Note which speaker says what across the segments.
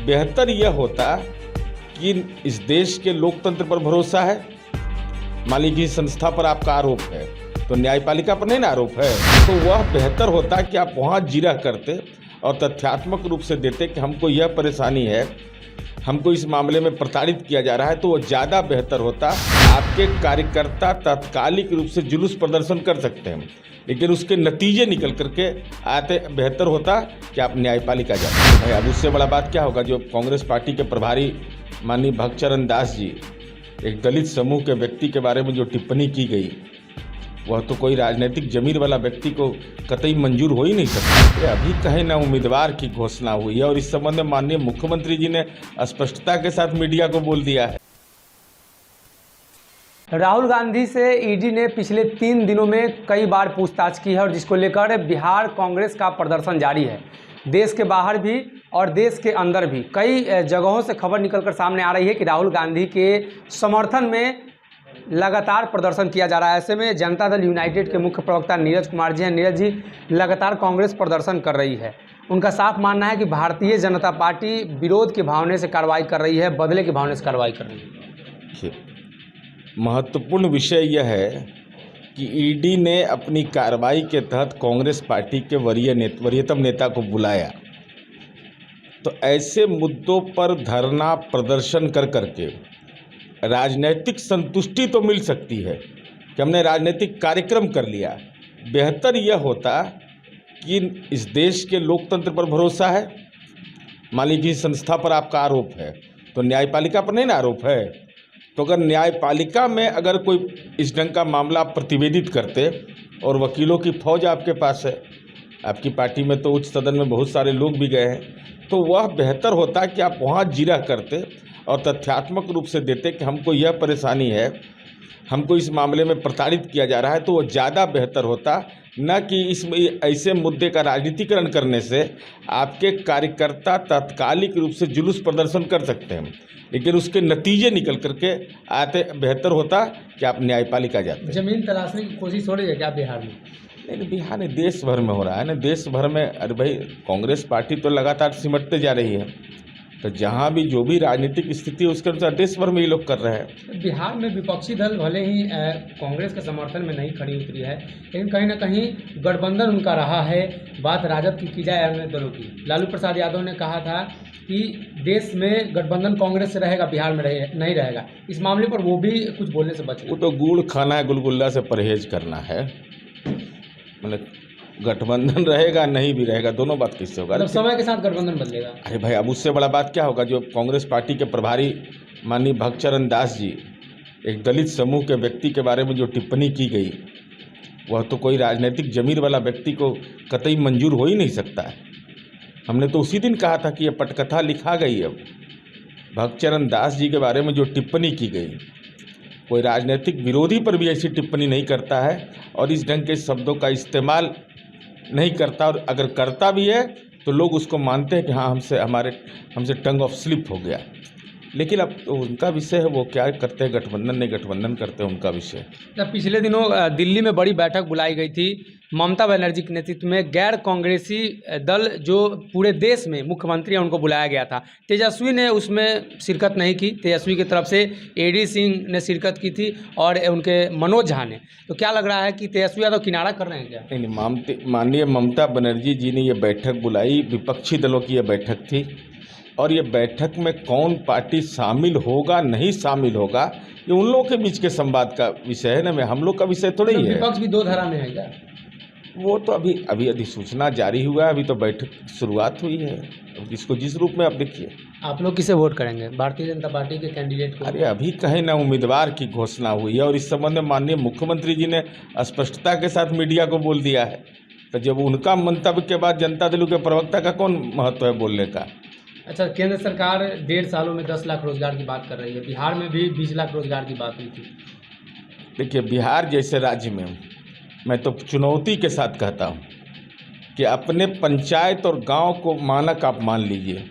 Speaker 1: बेहतर यह होता कि इस देश के लोकतंत्र पर भरोसा है। मान लीजिए किसी संस्था पर आपका आरोप है तो न्यायपालिका पर नहीं ना आरोप है, तो वह बेहतर होता कि आप वहाँ जिरह करते और तथ्यात्मक रूप से देते कि हमको यह परेशानी है, हमको इस मामले में प्रताड़ित किया जा रहा है, तो वो ज़्यादा बेहतर होता। आपके कार्यकर्ता तात्कालिक रूप से जुलूस प्रदर्शन कर सकते हैं, लेकिन उसके नतीजे निकल करके आते बेहतर होता कि आप न्यायपालिका जाते। भाई अब उससे बड़ा बात क्या होगा। जो कांग्रेस पार्टी के प्रभारी माननीय भक्तचरण दास जी, एक दलित समूह के व्यक्ति के बारे में जो टिप्पणी की गई, वह तो कोई राजनीतिक जमीर वाला व्यक्ति को कतई मंजूर हो ही नहीं सकता। अभी कहीं ना उम्मीदवार की घोषणा हुई है और इस संबंध में माननीय मुख्यमंत्री जी ने स्पष्टता के साथ मीडिया को बोल दिया है।
Speaker 2: राहुल गांधी से ईडी ने पिछले 3 दिनों में कई बार पूछताछ की है और जिसको लेकर बिहार कांग्रेस का प्रदर्शन जारी है। देश के बाहर भी और देश के अंदर भी कई जगहों से खबर निकलकर सामने आ रही है कि राहुल गांधी के समर्थन में लगातार प्रदर्शन किया जा रहा है। ऐसे में जनता दल यूनाइटेड के मुख्य प्रवक्ता नीरज कुमार जी हैं। नीरज जी, लगातार कांग्रेस प्रदर्शन कर रही है, उनका साफ मानना है कि भारतीय जनता पार्टी विरोध के भावने से कार्रवाई कर रही है, बदले के भावने से कार्रवाई कर रही है।
Speaker 1: महत्वपूर्ण विषय यह है कि ईडी ने अपनी कार्रवाई के तहत कांग्रेस पार्टी के वरीयतम नेता को बुलाया, तो ऐसे मुद्दों पर धरना प्रदर्शन कर करके राजनीतिक संतुष्टि तो मिल सकती है कि हमने राजनीतिक कार्यक्रम कर लिया। बेहतर यह होता कि इस देश के लोकतंत्र पर भरोसा है। मान लीजिए किसी संस्था पर आपका आरोप है तो न्यायपालिका पर नहीं ना आरोप है, तो अगर न्यायपालिका में अगर कोई इस ढंग का मामला आप प्रतिवेदित करते और वकीलों की फौज आपके पास है, आपकी पार्टी में तो उच्च सदन में बहुत सारे लोग भी गए हैं, तो वह बेहतर होता कि आप वहाँ जिरह करते और तथ्यात्मक रूप से देते कि हमको यह परेशानी है, हमको इस मामले में प्रताड़ित किया जा रहा है, तो वो ज़्यादा बेहतर होता। न कि इस ऐसे मुद्दे का राजनीतिकरण करने से आपके कार्यकर्ता तात्कालिक रूप से जुलूस प्रदर्शन कर सकते हैं, लेकिन उसके नतीजे निकल करके आते बेहतर होता कि आप न्यायपालिका जाते।
Speaker 2: जमीन तलाशने की कोशिश हो रही है क्या बिहार में?
Speaker 1: नहीं, बिहार में देश भर में हो रहा है ना, देश भर में। अरे भाई, कांग्रेस पार्टी तो लगातार सिमटते जा रही है, तो जहाँ भी जो भी राजनीतिक स्थिति है उसके अनुसार देश भर में ये लोग कर रहे हैं।
Speaker 2: बिहार में विपक्षी दल भले ही कांग्रेस के समर्थन में नहीं खड़ी उतरी है, लेकिन कहीं ना कहीं गठबंधन उनका रहा है। बात राजद की जाए अन्य दलों की, लालू प्रसाद यादव ने कहा था कि देश में गठबंधन कांग्रेस से रहेगा, बिहार में नहीं रहेगा। इस मामले पर वो भी कुछ बोलने से बचे।
Speaker 1: वो तो गुड़ खाना है, गुलगुल्ला से परहेज करना है। मतलब गठबंधन रहेगा नहीं भी रहेगा, दोनों बात किससे होगा?
Speaker 2: मतलब समय के साथ गठबंधन बदलेगा।
Speaker 1: अरे भाई, अब उससे बड़ा बात क्या होगा। जो कांग्रेस पार्टी के प्रभारी माननीय भक्तचरण दास जी, एक दलित समूह के व्यक्ति के बारे में जो टिप्पणी की गई, वह तो कोई राजनीतिक जमीर वाला व्यक्ति को कतई मंजूर हो ही नहीं सकता है। हमने तो उसी दिन कहा था कि यह पटकथा लिखा गई। अब भक्तचरण दास जी के बारे में जो टिप्पणी की गई, कोई राजनीतिक विरोधी पर भी ऐसी टिप्पणी नहीं करता है और इस ढंग के शब्दों का इस्तेमाल नहीं करता, और अगर करता भी है तो लोग उसको मानते हैं कि हाँ हमसे टंग ऑफ स्लिप हो गया। लेकिन अब तो उनका विषय है, वो क्या करते हैं, गठबंधन नहीं गठबंधन करते हैं, उनका विषय।
Speaker 2: पिछले दिनों दिल्ली में बड़ी बैठक बुलाई गई थी ममता बनर्जी के नेतृत्व में। गैर कांग्रेसी दल जो पूरे देश में मुख्यमंत्री हैं उनको बुलाया गया था। तेजस्वी ने उसमें शिरकत नहीं की। तेजस्वी की तरफ से एडी सिंह ने शिरकत की थी और उनके मनोज झा ने। तो क्या लग रहा है कि तेजस्वी यादव किनारा कर रहे हैं क्या?
Speaker 1: नहीं, माननीय ममता बनर्जी जी ने ये बैठक बुलाई, विपक्षी दलों की ये बैठक थी, और ये बैठक में कौन पार्टी शामिल होगा नहीं शामिल होगा, ये उन लोगों के बीच के संवाद का विषय है ना, हम लोग का विषय थोड़ा ही है।
Speaker 2: विपक्ष भी दो धारा में है क्या?
Speaker 1: वो तो अभी अधिसूचना जारी हुआ है, अभी तो बैठक शुरुआत हुई है। इसको जिस रूप में आप देखिए।
Speaker 2: आप लोग किसे वोट करेंगे? भारतीय जनता पार्टी के कैंडिडेट को?
Speaker 1: अरे अभी कहीं ना उम्मीदवार की घोषणा हुई है और इस संबंध में माननीय मुख्यमंत्री जी ने स्पष्टता के साथ मीडिया को बोल दिया है। तो जब उनका मंतव्य के बाद जनता दल के प्रवक्ता का कौन महत्व है बोलने का?
Speaker 2: अच्छा, केंद्र सरकार 1.5 सालों में 10 लाख रोजगार की बात कर रही है। बिहार में भी 20 लाख रोजगार की बात हुई थी।
Speaker 1: देखिए, बिहार जैसे राज्य में मैं तो चुनौती के साथ कहता हूँ कि अपने पंचायत और गांव को मानक आप मान लीजिए।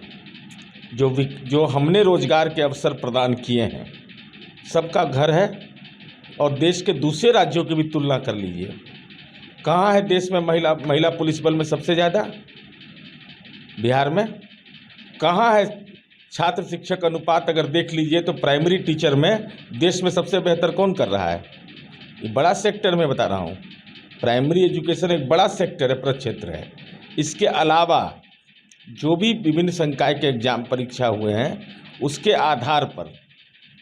Speaker 1: जो हमने रोजगार के अवसर प्रदान किए हैं, सबका घर है, और देश के दूसरे राज्यों की भी तुलना कर लीजिए। कहाँ है देश में महिला पुलिस बल में सबसे ज़्यादा? बिहार में। कहाँ है छात्र शिक्षक अनुपात अगर देख लीजिए तो प्राइमरी टीचर में देश में सबसे बेहतर कौन कर रहा है? ये बड़ा सेक्टर में बता रहा हूँ, प्राइमरी एजुकेशन एक बड़ा सेक्टर है, प्रक्षेत्र है। इसके अलावा जो भी विभिन्न संकाय के एग्जाम परीक्षा हुए हैं उसके आधार पर,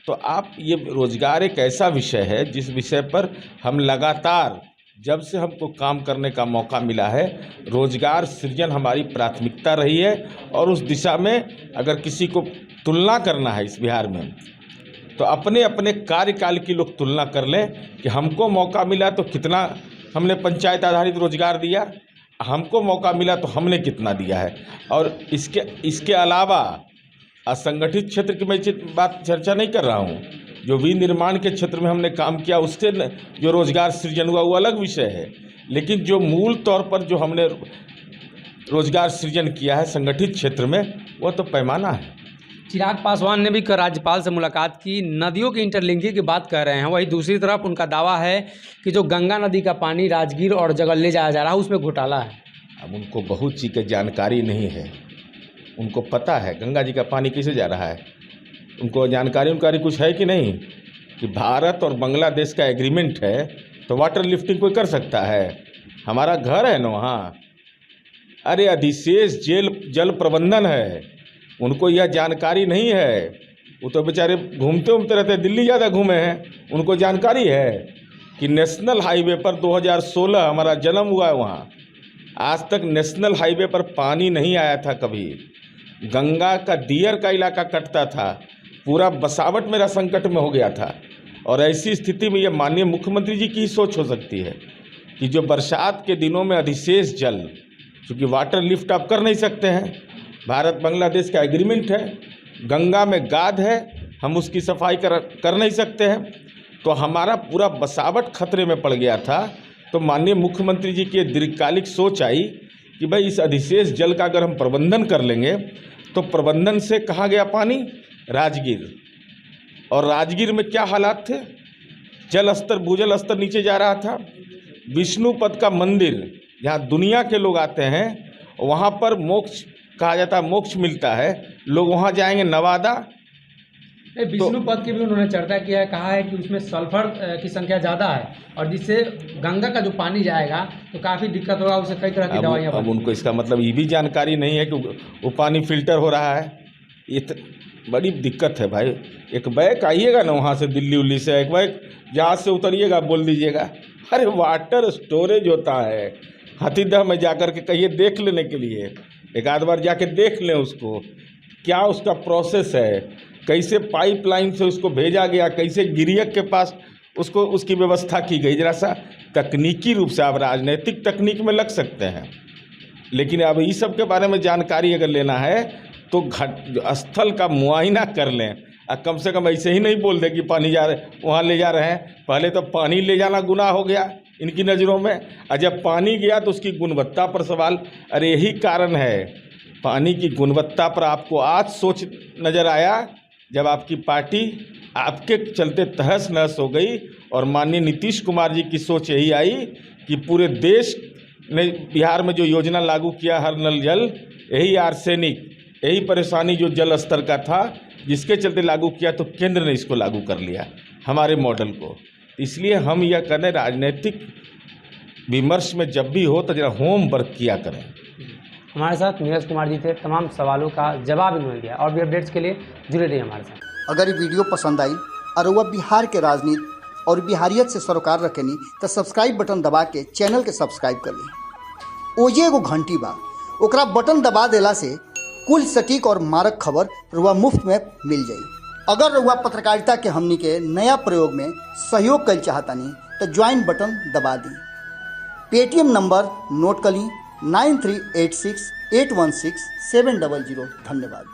Speaker 1: तो आप ये रोजगार एक ऐसा विषय है जिस विषय पर हम लगातार, जब से हमको काम करने का मौका मिला है, रोजगार सृजन हमारी प्राथमिकता रही है। और उस दिशा में अगर किसी को तुलना करना है इस बिहार में, तो अपने अपने कार्यकाल की लोग तुलना कर लें कि हमको मौका मिला तो कितना हमने पंचायत आधारित रोजगार दिया, हमको मौका मिला तो हमने कितना दिया है। और इसके अलावा असंगठित क्षेत्र की मैं बात चर्चा नहीं कर रहा हूँ, जो विनिर्माण के क्षेत्र में हमने काम किया उससे जो रोजगार सृजन हुआ वो अलग विषय है, लेकिन जो मूल तौर पर जो हमने रोजगार सृजन किया है संगठित क्षेत्र में, वह तो पैमाना है।
Speaker 2: चिराग पासवान ने भी राज्यपाल से मुलाकात की, नदियों की इंटरलिंकिंग की बात कर रहे हैं। वहीं दूसरी तरफ उनका दावा है कि जो गंगा नदी का पानी राजगीर और जगह ले जाया जा रहा है उसमें घोटाला है।
Speaker 1: अब उनको बहुत चीज़ की जानकारी नहीं है, उनको पता है गंगा जी का पानी कैसे जा रहा है, उनको जानकारी कुछ है कि नहीं कि भारत और बांग्लादेश का एग्रीमेंट है तो वाटर लिफ्टिंग कोई कर सकता है? हमारा घर है ना वहाँ। अरे अधिशेष जल प्रबंधन है, उनको यह जानकारी नहीं है। वो तो बेचारे घूमते रहते हैं, दिल्ली ज़्यादा घूमे हैं, उनको जानकारी है कि नेशनल हाईवे पर 2016 हमारा जन्म हुआ है वहाँ, आज तक नेशनल हाईवे पर पानी नहीं आया था कभी। गंगा का दियर का इलाका कटता था, पूरा बसावट मेरा संकट में हो गया था। और ऐसी स्थिति में ये माननीय मुख्यमंत्री जी की ही सोच हो सकती है कि जो बरसात के दिनों में अधिशेष जल, क्योंकि वाटर लिफ्ट आप कर नहीं सकते हैं, भारत बांग्लादेश का एग्रीमेंट है, गंगा में गाद है, हम उसकी सफाई कर नहीं सकते हैं, तो हमारा पूरा बसावट खतरे में पड़ गया था। तो माननीय मुख्यमंत्री जी की दीर्घकालिक सोच आई कि भाई इस अधिशेष जल का अगर हम प्रबंधन कर लेंगे, तो प्रबंधन से कहाँ गया पानी? राजगीर। और राजगीर में क्या हालात थे? जल स्तर, भूजल स्तर नीचे जा रहा था। विष्णुपद का मंदिर जहाँ दुनिया के लोग आते हैं, वहाँ पर मोक्ष कहा जाता है, मोक्ष मिलता है, लोग वहाँ जाएंगे नवादा।
Speaker 2: विष्णुपद की भी उन्होंने चर्चा किया है, कहा है कि उसमें सल्फर की संख्या ज़्यादा है और जिससे गंगा का जो पानी जाएगा तो काफ़ी दिक्कत होगा, उससे कई तरह की दवाइयाँ।
Speaker 1: अब उनको इसका मतलब ये भी जानकारी नहीं है कि वो पानी फिल्टर हो रहा है। ये बड़ी दिक्कत है भाई। एक बैग आइएगा ना वहाँ से, दिल्ली उल्ली से एक बैग जहाज से उतरिएगा, बोल दीजिएगा अरे वाटर स्टोरेज होता है, हाथीदह में जाकर के कहिए देख लेने के लिए, एक आध बार जाके देख लें उसको, क्या उसका प्रोसेस है, कैसे पाइपलाइन से उसको भेजा गया, कैसे गिरियक के पास उसको उसकी व्यवस्था की गई। जरा सा तकनीकी रूप से आप राजनीतिक तकनीक में लग सकते हैं, लेकिन अब इस सब के बारे में जानकारी अगर लेना है तो स्थल का मुआयना कर लें। कम से कम ऐसे ही नहीं बोल दे कि पानी जा रहे वहाँ ले जा रहे हैं। पहले तो पानी ले जाना गुनाह हो गया इनकी नज़रों में, और जब पानी गया तो उसकी गुणवत्ता पर सवाल। अरे यही कारण है, पानी की गुणवत्ता पर आपको आज सोच नज़र आया जब आपकी पार्टी आपके चलते तहस नहस हो गई। और माननीय नीतीश कुमार जी की सोच यही आई कि पूरे देश ने बिहार में जो योजना लागू किया, हर नल जल, यही आर्सेनिक, यही परेशानी जो जल स्तर का था, जिसके चलते लागू किया, तो केंद्र ने इसको लागू कर लिया हमारे मॉडल को। इसलिए हम यह करें, राजनीतिक विमर्श में जब भी हो तो जरा होम वर्क किया करें।
Speaker 2: हमारे साथ नीरज कुमार जी थे, तमाम सवालों का जवाब इन्होंने दिया। और भी अपडेट्स के लिए जुड़े रहिए हमारे साथ।
Speaker 3: अगर ये वीडियो पसंद आई और वह बिहार के राजनीति और बिहारियत से सरोकार रखेनी तो सब्सक्राइब बटन दबा के चैनल के सब्सक्राइब कर ली। ओजे एगो घंटी बा, ओकरा बटन दबा देला से कुल सटीक और मारक खबर रुआ मुफ्त में मिल जाई। अगर रुआ पत्रकारिता के हमनी के नया प्रयोग में सहयोग कर चाहतानी तो ज्वाइन बटन दबा दी। पेटीएम नंबर नोट कर ली 9386816700। धन्यवाद।